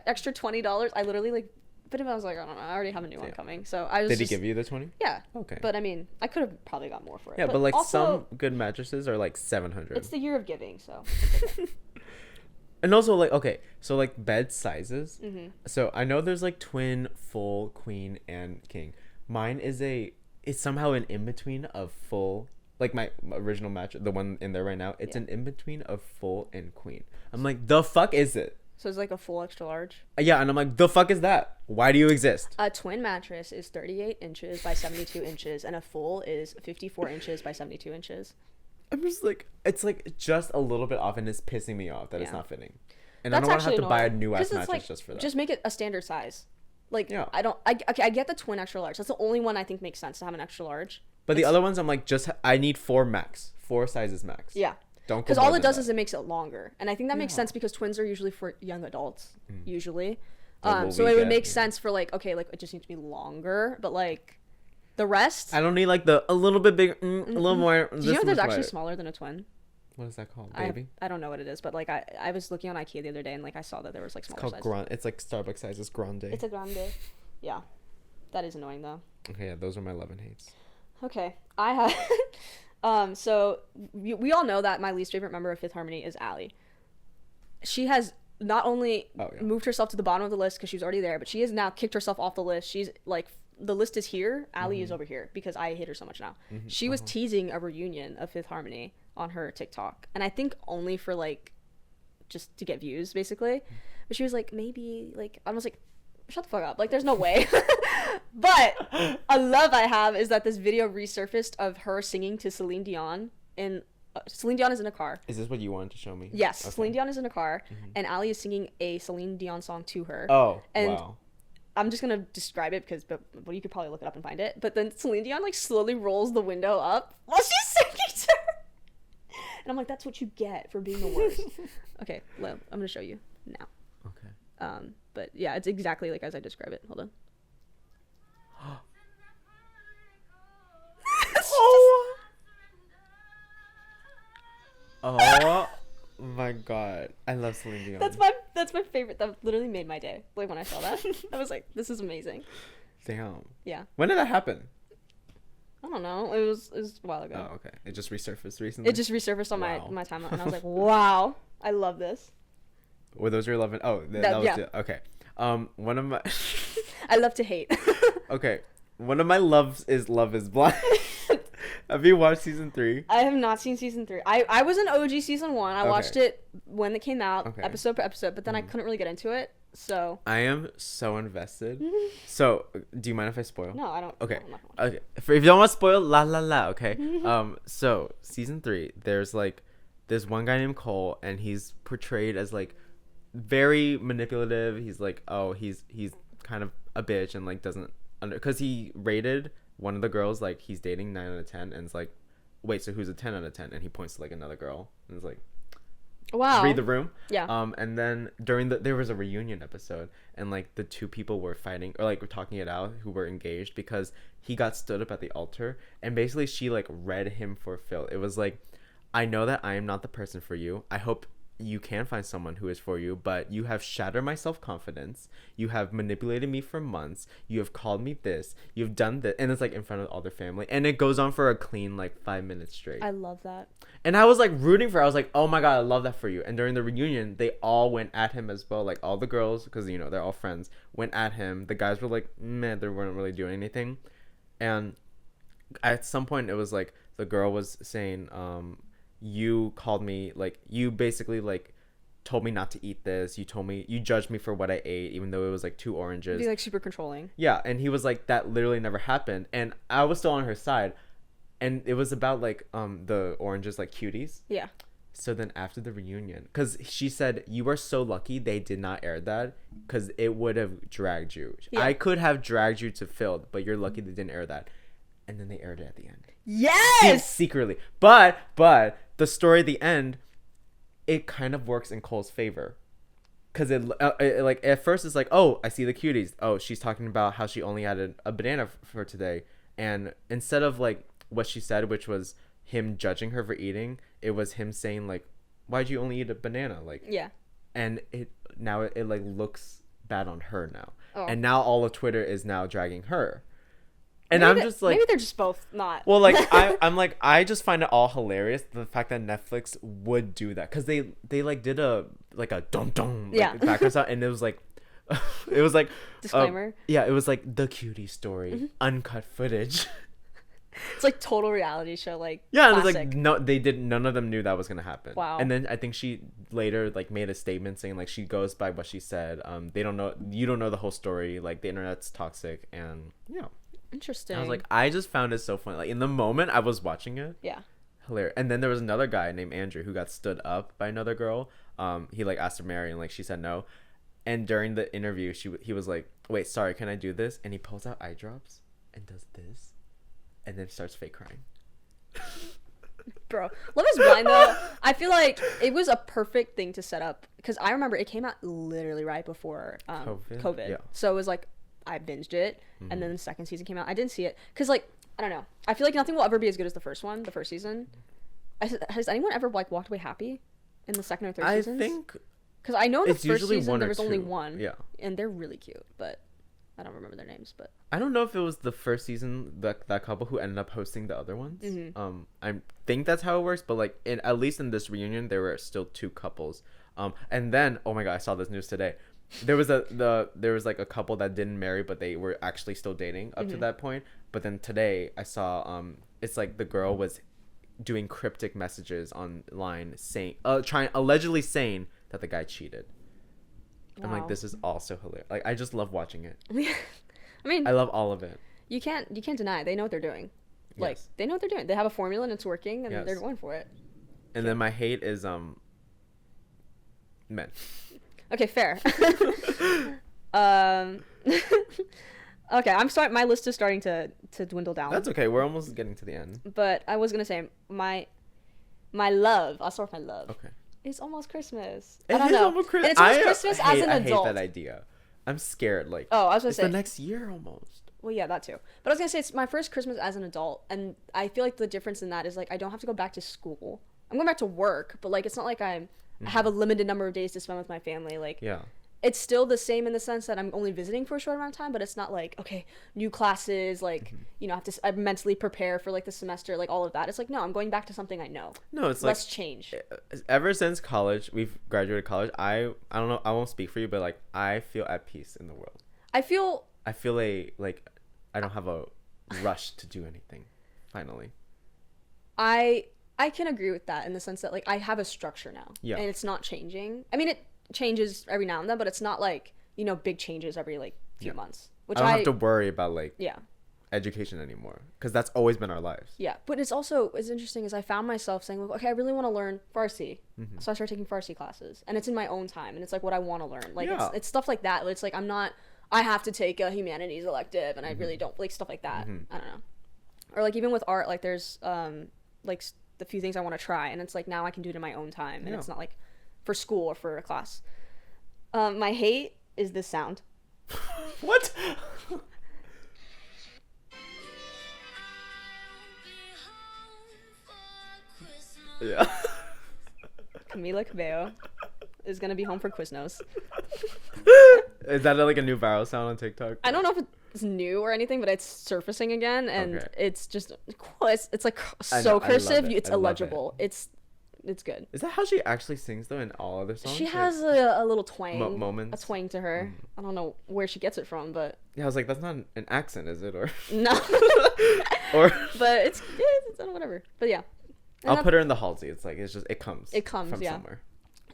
extra $20. I literally like. But if I was like, I don't know, I already have a new one coming. So I was. Did he give you the 20? Yeah. Okay. But I mean, I could have probably got more for it. Yeah, but like also, some good mattresses are like $700. It's the year of giving, so. And also like okay, so like bed sizes. So I know there's like twin, full, queen, and king. Mine is it's somehow an in between of full. Like my original mattress, the one in there right now, it's an in between of full and queen. I'm like, the fuck is it? So it's like a full extra large? Yeah, and I'm like, the fuck is that? Why do you exist? A twin mattress is 38 inches by 72 inches, and a full is 54 inches by 72 inches. I'm just like, it's like just a little bit off, and it's pissing me off that it's not fitting. And I don't want to have to buy a new ass mattress like, just for that. Just make it a standard size. Like, I get the twin extra large. That's the only one I think makes sense to have an extra large. But the other ones, I'm like, I need 4 max. 4 sizes max. Yeah. Don't go because all it does is it makes it longer. And I think that makes sense because twins are usually for young adults, usually. So it would make sense for like, okay, like it just needs to be longer. But like, The rest. I don't need like the a little bit bigger, a little more. Do you know there's actually smaller than a twin? What is that called, baby? I don't know what it is, but like I was looking on IKEA the other day and like I saw that there was like smaller size. It's called grande. It's like Starbucks size. It's grande. It's a grande. Yeah, that is annoying though. Okay, yeah, those are my love and hates. Okay, I have. So we all know that my least favorite member of Fifth Harmony is Allie. She has not only moved herself to the bottom of the list because she was already there, but she has now kicked herself off the list. She's like, the list is here. Allie is over here because I hate her so much now. She was teasing a reunion of Fifth Harmony on her TikTok, and I think only for like just to get views basically. But she was like, maybe like, I was like, shut the fuck up, like there's no way. But a love I have is that this video resurfaced of her singing to Celine Dion in Celine Dion is in a car. Is this what you wanted to show me? Yes, okay. Celine Dion is in a car and Allie is singing a Celine Dion song to her. Oh, and wow. I'm just gonna describe it because well, you could probably look it up and find it. But then Celine Dion like slowly rolls the window up while she's singing to her. And I'm like, that's what you get for being the worst. Okay, well, I'm gonna show you now. Okay. But yeah, it's exactly like as I describe it. Hold on. Oh my god, I love Celine Dion. That's my favorite. That literally made my day. Like when I saw that, I was like, this is amazing. Damn. Yeah. When did that happen? I don't know. It was a while ago. Oh, okay. It just resurfaced recently. It just resurfaced on my timeline, and I was like, wow, I love this. Were those your love and that was yeah. Okay. One of my I love to hate. Okay. One of my loves is Love is Blind. Have you watched season 3? I have not seen season 3. I was an OG season 1. I watched it when it came out, episode per episode, but then I couldn't really get into it. So I am so invested. So, do you mind if I spoil? No, I don't. Okay. No, Okay. If you don't want to spoil, okay. So season 3, there's like this one guy named Cole, and he's portrayed as like very manipulative. He's like, oh, he's kind of a bitch and like doesn't because he rated one of the girls like he's dating 9 out of 10, and it's like, wait, so who's a 10 out of 10? And he points to like another girl, and it's like, wow, read the room. Yeah. And then there was a reunion episode, and like the two people were fighting or like were talking it out who were engaged because he got stood up at the altar, and basically she like read him for Phil. It was like, I know that I am not the person for you. I hope you can find someone who is for you, but you have shattered my self-confidence. You have manipulated me for months. You have called me this. You've done this. And it's like in front of all their family. And it goes on for a clean like 5 minutes straight. I love that. And I was like rooting for her. I was like, oh my God, I love that for you. And during the reunion, they all went at him as well. Like all the girls, because you know, they're all friends, went at him. The guys were like, man, they weren't really doing anything. And at some point it was like the girl was saying, you called me, like, you basically like told me not to eat this. You judged me for what I ate, even though it was like 2 oranges. Be like super controlling. Yeah. And he was like, that literally never happened. And I was still on her side, and it was about like the oranges, like cuties. Yeah. So then after the reunion, because she said, you are so lucky they did not air that, because it would have dragged you. Yeah. I could have dragged you to Phil, but you're lucky they didn't air that. And then they aired it at the end. Yes! Secretly. But the story at the end, it kind of works in Cole's favor. Because it like, at first it's like, oh, I see the cuties. Oh, she's talking about how she only had a banana for today. And instead of like what she said, which was him judging her for eating, it was him saying like, why'd you only eat a banana? Like, yeah. And it like looks bad on her now. Oh. And now all of Twitter is now dragging her. And maybe just like, maybe they're just both not. Well, like I'm like, I just find it all hilarious the fact that Netflix would do that, because they like did a dum dum like background sound, and it was like disclaimer. Yeah, it was like the cutie story, uncut footage. It's like total reality show, like yeah, and it's like none of them knew that was gonna happen. Wow. And then I think she later like made a statement saying like she goes by what she said. You don't know the whole story. Like the internet's toxic, and yeah. Interesting. I was like, I just found it so funny. Like in the moment I was watching it. Yeah. Hilarious. And then there was another guy named Andrew who got stood up by another girl. He like asked her to marry, and like she said no. And during the interview, he was like, wait, sorry, can I do this? And he pulls out eye drops and does this, and then starts fake crying. Bro, Love is Blind though, I feel like it was a perfect thing to set up, because I remember it came out literally right before COVID. Yeah. So it was like I binged it, and then the second season came out. I didn't see it because like I don't know. I feel like nothing will ever be as good as the first season. Has anyone ever like walked away happy in the second or third seasons? I think because I know in the it's first usually season there was two. only one. Yeah, and they're really cute, but I don't remember their names. But I don't know if it was the first season that couple who ended up hosting the other ones. I think that's how it works, but like at least in this reunion there were still two couples. And then oh my god, I saw this news today. There was like a couple that didn't marry, but they were actually still dating up to that point. But then today I saw it's like the girl was doing cryptic messages online saying allegedly saying that the guy cheated. Wow. I'm like, this is also hilarious. Like, I just love watching it. I mean, I love all of it. You can't deny they know what they're doing. Like, they know what they're doing. They have a formula and it's working, and they're going for it. And then my hate is men. Okay, fair. Okay, my list is starting to dwindle down. That's okay. We're almost getting to the end. But I was gonna say my love. I'll start with my love. Okay. It's almost Christmas. I don't know. Almost and it's almost Christmas as an adult. I hate that idea. I'm scared. Like, I was gonna say the next year almost. Well, yeah, that too. But I was gonna say it's my first Christmas as an adult, and I feel like the difference in that is like I don't have to go back to school. I'm going back to work, but like it's not like I have a limited number of days to spend with my family. Like, it's still the same in the sense that I'm only visiting for a short amount of time, but it's not like, okay, new classes, like, you know, I mentally prepare for like the semester, like all of that. It's like, no, I'm going back to something I know. No, it's less change. Ever since college, we've graduated college. I don't know. I won't speak for you, but like I feel at peace in the world. I feel like I don't have a rush to do anything. Finally. I can agree with that in the sense that like I have a structure now, and it's not changing. I mean, it changes every now and then, but it's not like, you know, big changes every like few months. Which I don't have to worry about like education anymore, because that's always been our lives. Yeah, but it's interesting is I found myself saying, like, okay, I really want to learn Farsi, so I started taking Farsi classes, and it's in my own time, and it's like what I want to learn. Like it's stuff like that. It's like I have to take a humanities elective, and I really don't like stuff like that. I don't know. Or like even with art, like there's like the few things I want to try, and it's like now I can do it in my own time, and it's not like for school or for a class. My hate is this sound. What? Yeah. Camila Cabello is gonna be home for Quiznos. Is that like a new viral sound on TikTok? I don't know if it's new or anything, but it's surfacing again, and it's just it's like so cursive. It's illegible. It's good. Is that how she actually sings though in all other songs? She has a little twang, moments. A twang to her. I don't know where she gets it from, but yeah, I was like, that's not an accent, is it? Or no. Or but it's whatever. But yeah, and I'll put her in the Halsey. It's like it comes from somewhere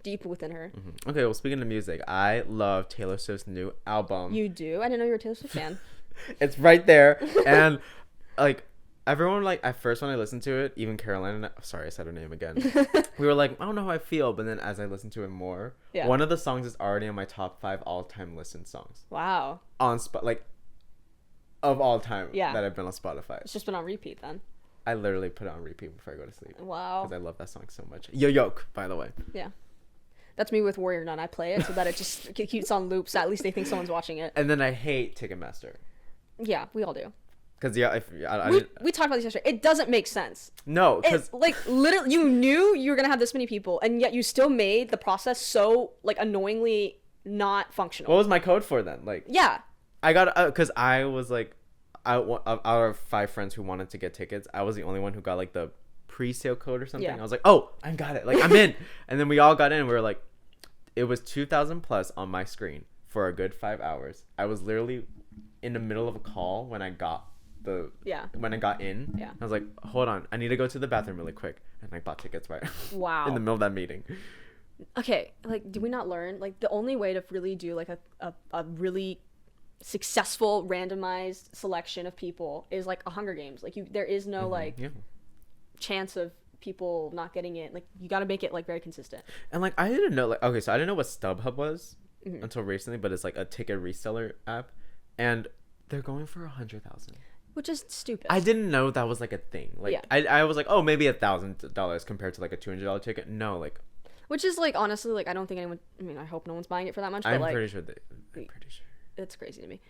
deep within her. Okay, well, speaking of music, I love Taylor Swift's new album. You do? I didn't know you were a Taylor Swift fan. It's right there, and like. Everyone, like, at first when I listened to it, even Caroline, sorry, I said her name again, we were like, I don't know how I feel, but then as I listened to it more, one of the songs is already on my top 5 all-time listened songs. Wow. Like, of all time that I've been on Spotify. It's just been on repeat, then. I literally put it on repeat before I go to sleep. Wow. Because I love that song so much. Yo Yoke, by the way. Yeah. That's me with Warrior Nun. I play it so that it just keeps on loop, so at least they think someone's watching it. And then I hate Ticketmaster. Yeah, we all do. Because we talked about this yesterday. It doesn't make sense. No, because like literally, you knew you were gonna have this many people, and yet you still made the process so like annoyingly not functional. What was my code for then? Like, I got because I was like, out of 5 friends who wanted to get tickets, I was the only one who got like the pre-sale code or something. I was like, oh, I got it. Like I'm in, and then we all got in. And we were like, it was 2,000 plus on my screen for a good 5 hours. I was literally in the middle of a call when I got. When I got in, I was like, hold on, I need to go to the bathroom really quick, and I bought tickets right in the middle of that meeting. Okay, like, did we not learn, like, the only way to really do like a really successful randomized selection of people is like a Hunger Games. Like, there is no chance of people not getting it. Like, you got to make it like very consistent. And like I didn't know, like, okay, so I didn't know what StubHub was until recently, but it's like a ticket reseller app, and they're going for 100,000. Which is stupid. I didn't know that was like a thing. Like I was like, oh, maybe $1,000 compared to like a $200 ticket. No, like. Which is like, honestly, like, I don't think anyone. I mean, I hope no one's buying it for that much. But I'm like, pretty sure. I'm pretty sure. It's crazy to me.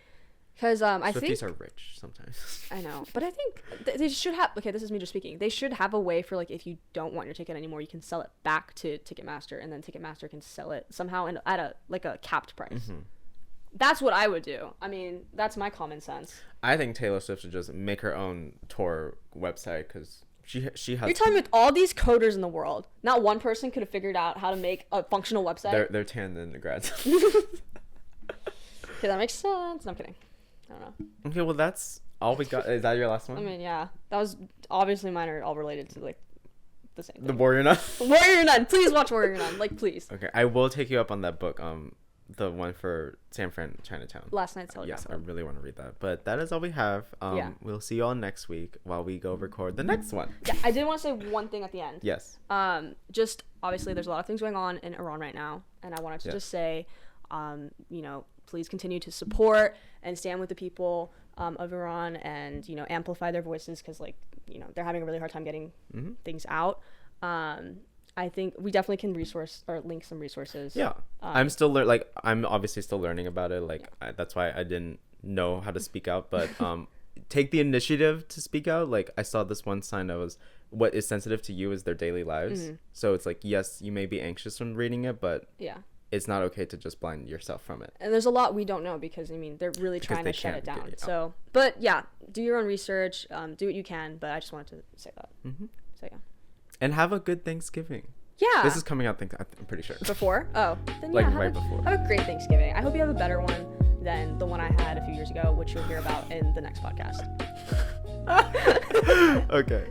Because I Swifties think are rich sometimes. I know, but I think they should have. Okay, this is me just speaking. They should have a way for like if you don't want your ticket anymore, you can sell it back to Ticketmaster, and then Ticketmaster can sell it somehow at a capped price. Mm-hmm. That's what I would do. I mean, that's my common sense. I think Taylor Swift should just make her own tour website because she has. You're telling me with all these coders in the world, not one person could have figured out how to make a functional website? They're tan undergrads. Okay, that makes sense. No, I'm kidding. I don't know. Okay, well, that's all we got. Is that your last one? I mean, yeah. That was obviously mine are all related to, like, the same thing. The Warrior Nun? Warrior Nun. Please watch Warrior Nun. Like, please. Okay, I will take you up on that book. The one for San Fran, Chinatown. Last Night's Hell. Yes, I really want to read that. But that is all we have. Yeah. We'll see you all next week while we go record the next one. Yeah, I did want to say one thing at the end. Yes. Just, obviously, there's a lot of things going on in Iran right now. And I wanted to just say, you know, please continue to support and stand with the people of Iran and, you know, amplify their voices because, like, you know, they're having a really hard time getting things out. I think we definitely can resource or link some resources. Yeah. I'm obviously still learning about it. Like, that's why I didn't know how to speak out. But take the initiative to speak out. Like, I saw this one sign that was, what is sensitive to you is their daily lives. Mm-hmm. So it's like, yes, you may be anxious from reading it, but it's not okay to just blind yourself from it. And there's a lot we don't know because, I mean, they're really trying to shut it down. So, but yeah, do your own research, do what you can. But I just wanted to say that. Mm-hmm. So, yeah. And have a good Thanksgiving. Yeah. This is coming out, I'm pretty sure. Before? Oh. Then like right before. Have a great Thanksgiving. I hope you have a better one than the one I had a few years ago, which you'll hear about in the next podcast. Okay.